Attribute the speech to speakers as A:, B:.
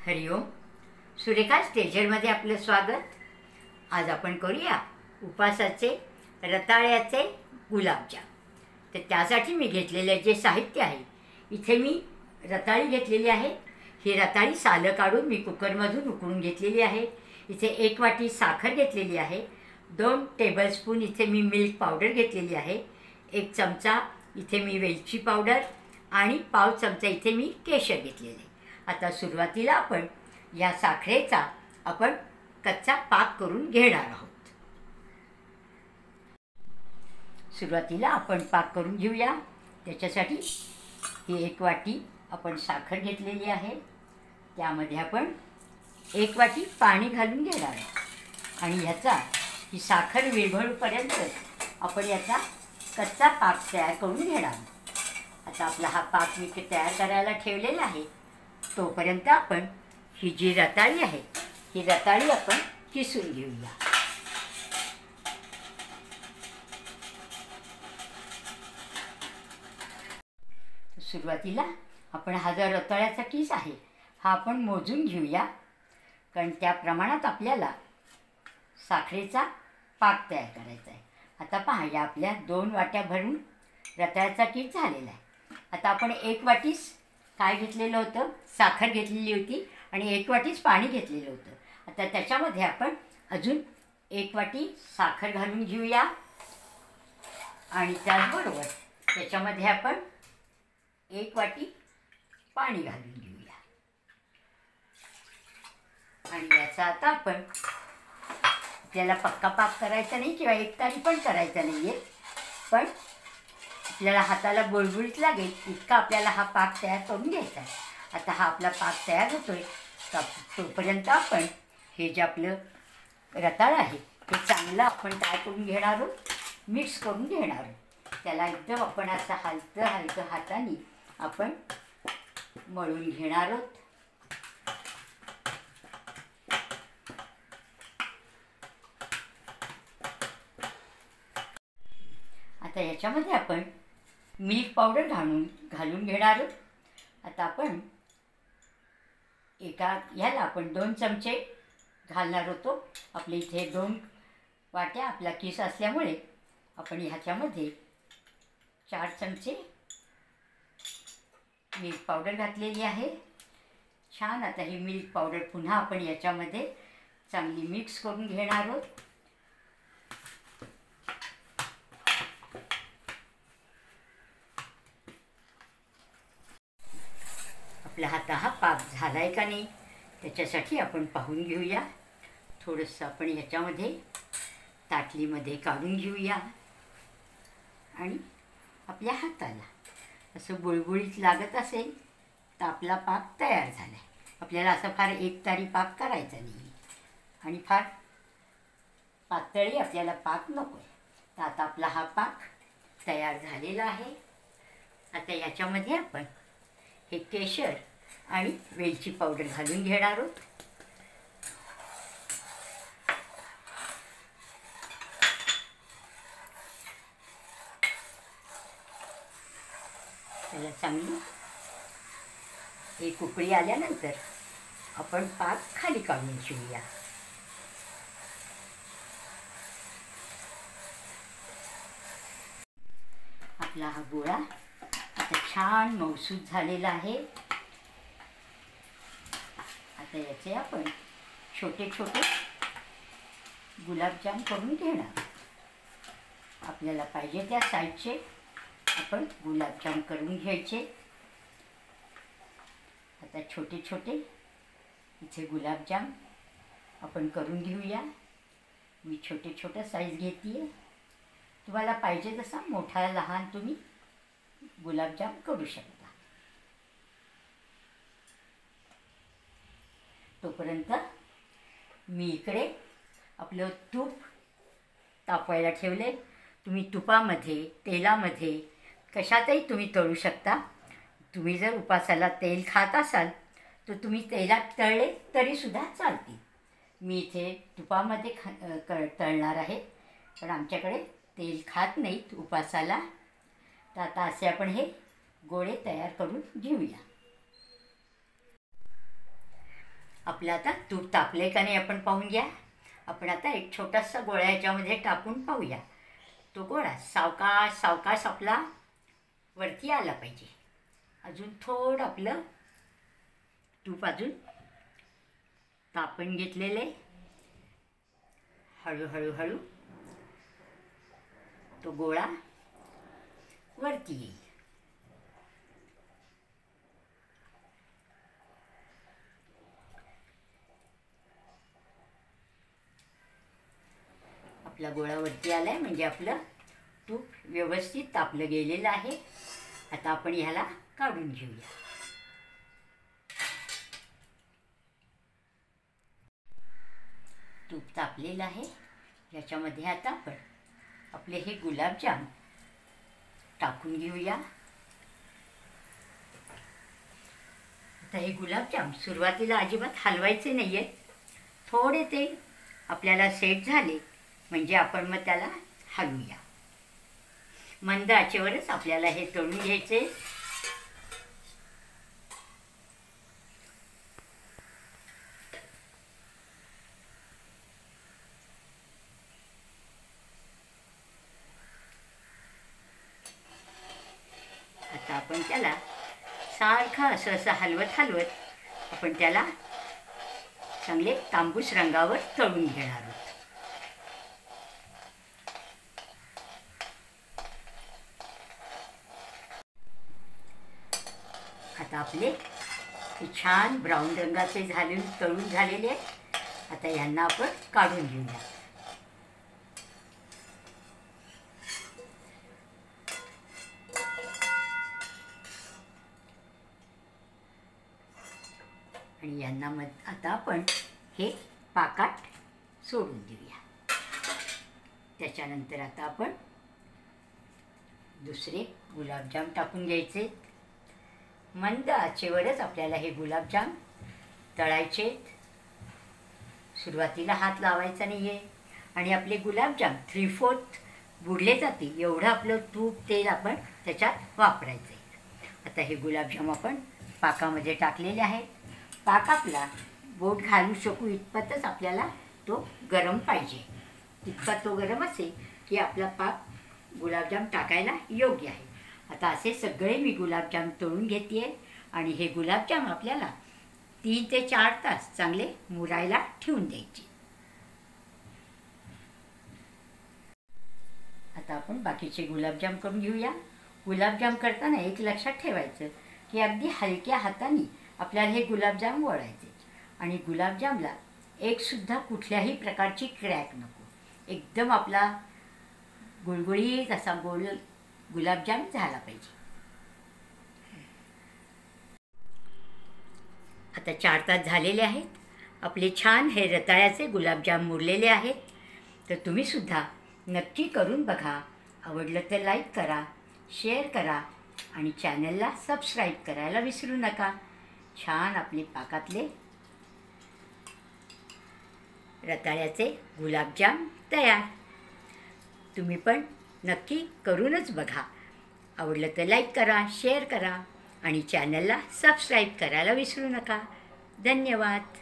A: हरिओम. सुरेखा स्टेजरमध्ये आपलं स्वागत. आज आपण करूया उपासाचे रताळ्याचे गुलाबजाम. तर त्यासाठी मी घेतलेले जे साहित्य आहे, इथे मी रताळी घेतलेली आहे. ही रताळी सालं काढून मी कुकरमधून उकळून घेतलेली आहे. इथे 1 वाटी साखर घेतलेली आहे. 2 टेबलस्पून इथे मी मिल्क पावडर घेतलेली आहे. 1 चमचा इथे मी वेलची पावडर आणि पाव चमचा इथे मी केशर घेतलेले. आता सुरुवातीला आपण या साखरेचा कच्चा पाक करून घेणार आहोत. सुरुवातीला आपण पाक करून घेऊया. त्याच्यासाठी ही 1 वाटी आपण साखर घेतलेली आहे. त्यामध्ये आपण 1 वाटी पाणी घालून घेणार आहोत आणि ही साखर विरघळूपर्यंत आपण याचा कच्चा पाक तयार करून घेणार. आता आपला हा पाक मी तयार करायला ठेवलेला आहे. तोपर्यंत आपण ही जी रताळी आहे, ही रताळी आपण किसून घेऊया. सुरुवातीला आपण हा जो रताळ्याचा किस आहे हा आपण मोजून घेऊया, कारण त्या प्रमाणात आपल्याला साखरेचा पाक तयार करायचा आहे. आता पहा, या आपल्या 2 वाट्या भरून रताळ्याचा किस झालेला आहे. आता आपण 1 वाटीच काय घेतलेलं होतं, साखर घेतलेली होती आणि 1 वाटीच पाणी घेतलेलं होतं. आता त्याच्यामध्ये आपण अजून 1 वाटी साखर घालून घेऊया आणि त्याचबरोबर त्याच्यामध्ये आपण 1 वाटी पाणी घालून घेऊया. आणि याचा आता आपल्याला पक्का पाक करायचा नाही किंवा एकतारी पण करायचा नाही आहे, पण आपल्याला हाताला बुळबुळीत लागेल इतका आपल्याला हा पाक तयार करून घ्यायचा आहे. आता हा आपला पाक तयार होतोय. तोपर्यंत आपण हे जे आपलं रताळ आहे ते चांगलं आपण काय करून घेणार आहोत, मिक्स करून घेणार आहोत. त्याला एकदम आपण असं हलकं हाताने आपण मळून घेणार आहोत. आता याच्यामध्ये आपण मिल्क पावडर घालून घेणार आहोत. आता आपण ह्याला आपण 2 चमचे घालणार होतो. आपल्या इथे 2 वाट्या आपला किस असल्यामुळे आपण ह्याच्यामध्ये 4 चमचे मिल्क पावडर घातलेली आहे. छान. आता ही मिल्क पावडर पुन्हा आपण याच्यामध्ये चांगली मिक्स करून घेणार आहोत. आपला हा पाक झाला आहे का नाही त्याच्यासाठी आपण पाहून घेऊया. थोडंसं आपण ह्याच्यामध्ये ताटलीमध्ये काढून घेऊया आणि आपल्या हाताला असं बुळबुळीत लागत असेल तर आपला पाक तयार झाला आहे. आपल्याला असं फार एकतारी पाक करायचा नाही आणि फार पातळी आपल्याला पाक नको आहे. तर आता आपला हा पाक तयार झालेला आहे. आता ह्याच्यामध्ये आपण हे केशर आणि वेलची पावडर घालून घेणार आहोत. त्याला चांगली एक उकळी आल्यानंतर आपण पाक खाली काढून घेऊया. आपला हा गोळा आता छान मऊसूत झालेला आहे. आता याचे आपण छोटे छोटे गुलाबजाम करून घेणार. आपल्याला पाहिजे त्या साईजचे आपण गुलाबजाम करून घ्यायचे. आता छोटे छोटे इथे गुलाबजाम आपण करून घेऊया. मी छोटे साईज घेते आहे. तुम्हाला पाहिजे तसा मोठा लहान तुम्ही गुलाबजाम करू शकता. तोपर्यंत मी इकडे आपलं तूप तापवायला ठेवले. तुम्ही तुपामध्ये, तेलामध्ये कशातही तुम्ही तळू शकता. तुम्ही जर उपासाला तेल खात असाल तर तुम्ही तेलात तळले तरीसुद्धा चालतील. मी इथे तुपामध्ये तळणार आहे, पण आमच्याकडे तेल खात नाहीत उपासाला. तर आता असे आपण हे गोळे तयार करून घेऊया. आपलं आता तूप तापले का नाही आपण पाहून घ्या. आपण आता एक छोटासा गोळा ह्याच्यामध्ये टाकून पाहूया. तो गोळा सावकाश सावकाश आपला वरती आला पाहिजे. अजून थोडं आपलं तूप अजून तापून घेतलेले. हळूहळू हळू तो गोळा वरती येईल. आपला गोळा वरती आलाय म्हणजे आपलं तूप व्यवस्थित तापलं गेलेलं आहे. आता आपण ह्याला काढून घेऊया. तूप तापलेलं आहे. याच्यामध्ये आता आपण आपले हे गुलाबजाम टाकून घेऊया. आता हे गुलाबजाम सुरुवातीला अजिबात हलवायचे नाही आहेत. थोडे ते आपल्याला सेट झाले म्हणजे आपण मग त्याला हलवूया. मंद आचेवरच आपल्याला हे तळून घ्यायचे. आता आपण त्याला सारखं असं हलवत हलवत आपण त्याला चांगले तांबूस रंगावर तळून घेणार आहोत. आता आपले छान ब्राऊन रंगाचे तळून झालेले आहेत. आता यांना आपण काढून घेऊया. आणि यांना आता आपण हे पाकात सोडून देऊया. त्याच्यानंतर आता आपण दुसरे गुलाबजाम टाकून घ्यायचे. मंद आचेवरच आपल्याला हे गुलाबजाम तळायचे. सुरुवातीला हात लावायचा नाही आहे. आणि आपले गुलाबजाम 3/4 बुडले जातील एवढं आपलं तूप तेल आपण त्याच्यात वापरायचं आहे. आता हे गुलाबजाम आपण पाकामध्ये टाकलेले आहे. पाक आपला बोट घालू शकू इतपतच आपल्याला तो गरम पाहिजे. इतपत तो गरम असेल की आपला पाक गुलाबजाम टाकायला योग्य आहे. आता असे सगळे मी गुलाबजाम तळून घेते आणि हे गुलाबजाम आपल्याला 3 ते 4 तास चांगले मुरायला ठेवून द्यायचे. आता आपण बाकीचे गुलाबजाम करून घेऊया. गुलाबजाम करताना एक लक्षात ठेवायचं की अगदी हलक्या हाताने आपल्याला हे गुलाबजाम वळायचे. आणि गुलाबजामला एकसुद्धा कुठल्याही प्रकारची क्रॅक नको. एकदम आपला गुळगुळीत असा गुलाबजाम झाला पाहिजे. आता 4 तास झालेले आहेत. आपले छान हे रताळ्याचे गुलाबजाम मुरलेले आहेत. तर तुम्हीसुद्धा नक्की करून बघा. आवडलं तर लाईक करा, शेअर करा आणि चॅनलला सबस्क्राईब करायला विसरू नका. छान आपले पाकातले रताळ्याचे गुलाबजाम तयार. तुम्ही पण नक्की करूनच बघा. आवडलं तर लाईक करा, शेअर करा आणि चॅनलला सबस्क्राईब करायला विसरू नका. धन्यवाद.